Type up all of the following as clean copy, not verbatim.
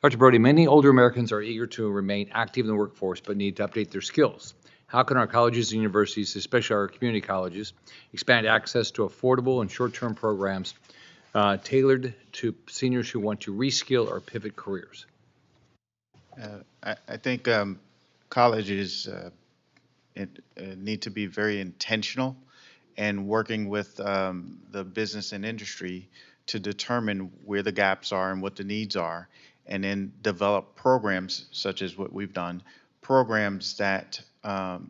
Dr. Brody, many older Americans are eager to remain active in the workforce but need to update their skills. How can our colleges and universities, especially our community colleges, expand access to affordable and short-term programs tailored to seniors who want to reskill or pivot careers? I think colleges need to be very intentional and working with the business and industry to determine where the gaps are and what the needs are, and then develop programs such as what we've done, programs that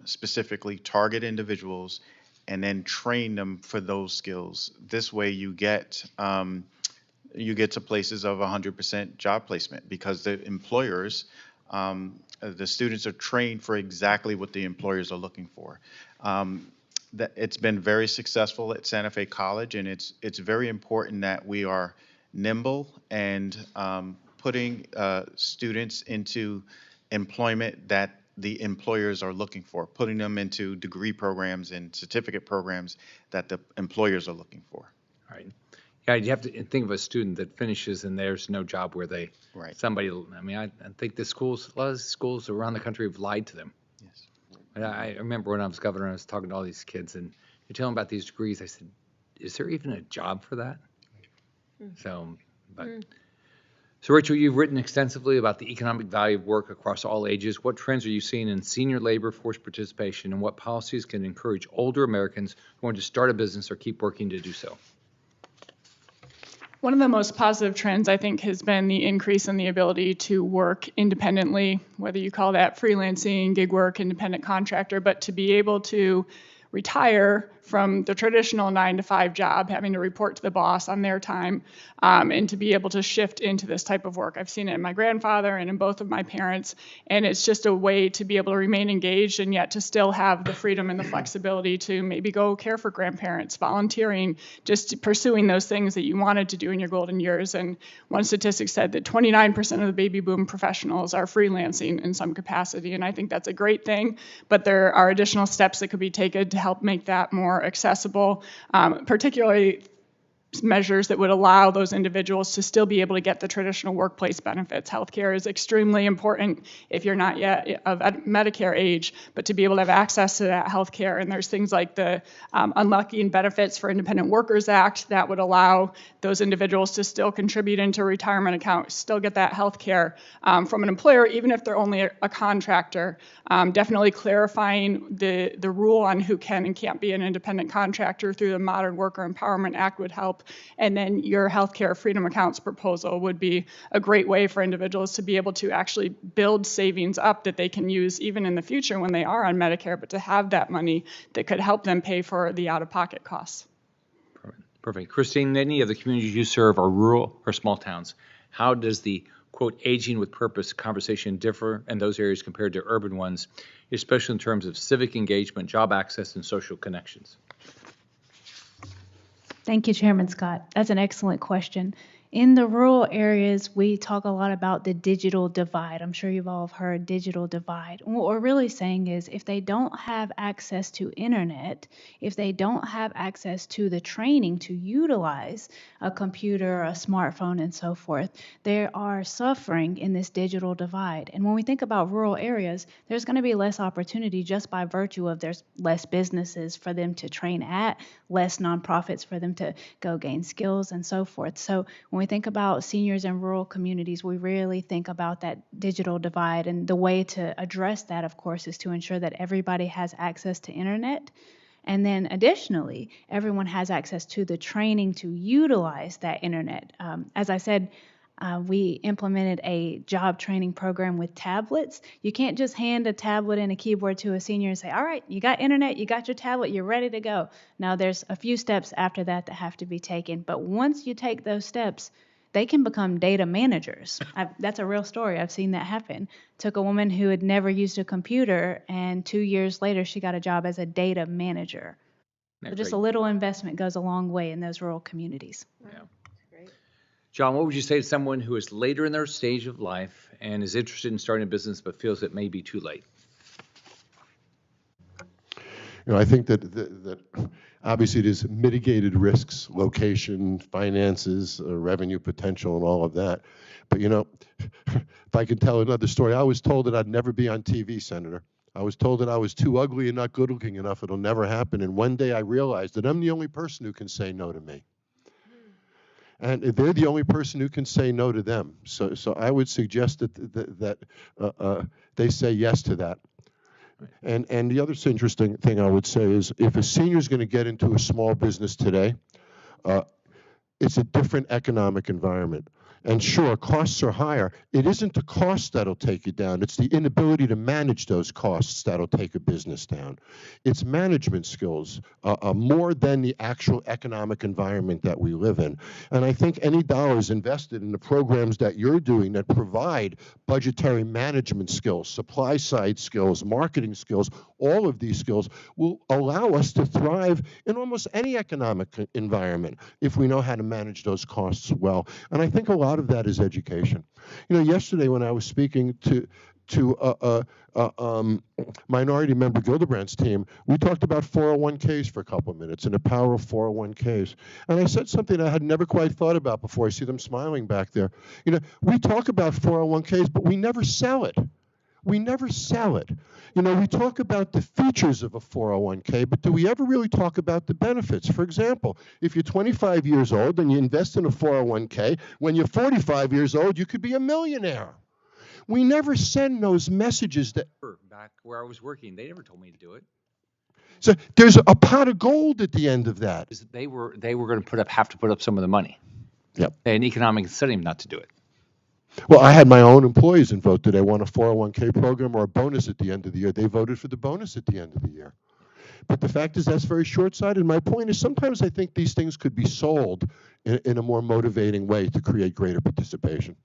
specifically target individuals and then train them for those skills. This way you get to places of 100% job placement because the employers, the students are trained for exactly what the employers are looking for. It's been very successful at Santa Fe College, and it's very important that we are nimble and putting students into employment that the employers are looking for, putting them into degree programs and certificate programs that the employers are looking for. All right. Yeah, you have to think of a student that finishes and there's no job where they, Right. somebody, I mean, I think a lot of schools around the country have lied to them. Yes. I remember when I was governor, I was talking to all these kids, and you tell them about these degrees. I said, "Is there even a job for that?" So, so Rachel, you've written extensively about the economic value of work across all ages. What trends are you seeing in senior labor force participation, and what policies can encourage older Americans who want to start a business or keep working to do so? One of the most positive trends, I think, has been the increase in the ability to work independently, whether you call that freelancing, gig work, independent contractor, but to be able to retire from the traditional 9-to-5 job, having to report to the boss on their time, and to be able to shift into this type of work. I've seen it in my grandfather and in both of my parents, and it's just a way to be able to remain engaged and yet to still have the freedom and the flexibility to maybe go care for grandparents, volunteering, just pursuing those things that you wanted to do in your golden years. And one statistic said that 29% of the baby boom professionals are freelancing in some capacity, and I think that's a great thing, but there are additional steps that could be taken to help make that more accessible, particularly measures that would allow those individuals to still be able to get the traditional workplace benefits. Healthcare is extremely important if you're not yet of Medicare age, but to be able to have access to that healthcare. And there's things like the Unlocking Benefits for Independent Workers Act that would allow those individuals to still contribute into a retirement account, still get that healthcare from an employer, even if they're only a contractor. Definitely clarifying the rule on who can and can't be an independent contractor through the Modern Worker Empowerment Act would help. And then your healthcare freedom accounts proposal would be a great way for individuals to be able to actually build savings up that they can use even in the future when they are on Medicare, but to have that money that could help them pay for the out-of-pocket costs. Perfect. Christine, many of the communities you serve are rural or small towns. How does the, quote, aging with purpose conversation differ in those areas compared to urban ones, especially in terms of civic engagement, job access, and social connections? Thank you, Chairman Scott. That's an excellent question. In the rural areas, we talk a lot about the digital divide. I'm sure you've all heard digital divide. And what we're really saying is if they don't have access to internet, if they don't have access to the training to utilize a computer, a smartphone, and so forth, they are suffering in this digital divide. And when we think about rural areas, there's going to be less opportunity just by virtue of there's less businesses for them to train at, less nonprofits for them to go gain skills, and so forth. So when we think about seniors in rural communities, we really think about that digital divide. And the way to address that, of course, is to ensure that everybody has access to internet. And then additionally, everyone has access to the training to utilize that internet. As I said, we implemented a job training program with tablets. You can't just hand a tablet and a keyboard to a senior and say, all right, you got internet, you got your tablet, you're ready to go. Now, there's a few steps after that have to be taken. But once you take those steps, they can become data managers. That's a real story. I've seen that happen. Took a woman who had never used a computer, and 2 years later, she got a job as a data manager. So just a little investment goes a long way in those rural communities. Yeah. John, what would you say to someone who is later in their stage of life and is interested in starting a business but feels it may be too late? You know, I think that obviously there's mitigated risks, location, finances, revenue potential, and all of that. But if I can tell another story, I was told that I'd never be on TV, Senator. I was told that I was too ugly and not good looking enough. It'll never happen. And one day I realized that I'm the only person who can say no to me. And they're the only person who can say no to them. So I would suggest that they say yes to that. And the other interesting thing I would say is if a senior is going to get into a small business today, it's a different economic environment. And sure, costs are higher. It isn't the cost that'll take you down. It's the inability to manage those costs that'll take a business down. It's management skills more than the actual economic environment that we live in. And I think any dollars invested in the programs that you're doing that provide budgetary management skills, supply side skills, marketing skills, all of these skills will allow us to thrive in almost any economic environment if we know how to manage those costs well. And I think a lot of that is education. Yesterday when I was speaking to minority member Gildebrandt's team, we talked about 401ks for a couple of minutes and the power of 401ks. And I said something I had never quite thought about before. I see them smiling back there. We talk about 401ks, but we never sell it. We never sell it. We talk about the features of a 401k, but do we ever really talk about the benefits? For example, if you're 25 years old and you invest in a 401k, when you're 45 years old, you could be a millionaire. We never send those messages that... Back where I was working, they never told me to do it. So there's a pot of gold at the end of that. They were going to have to put up some of the money. Yep. And economic incentive not to do it. Well, I had my own employees and vote. Did they want a 401k program or a bonus at the end of the year? They voted for the bonus at the end of the year. But the fact is that's very short-sighted. My point is sometimes I think these things could be sold in a more motivating way to create greater participation.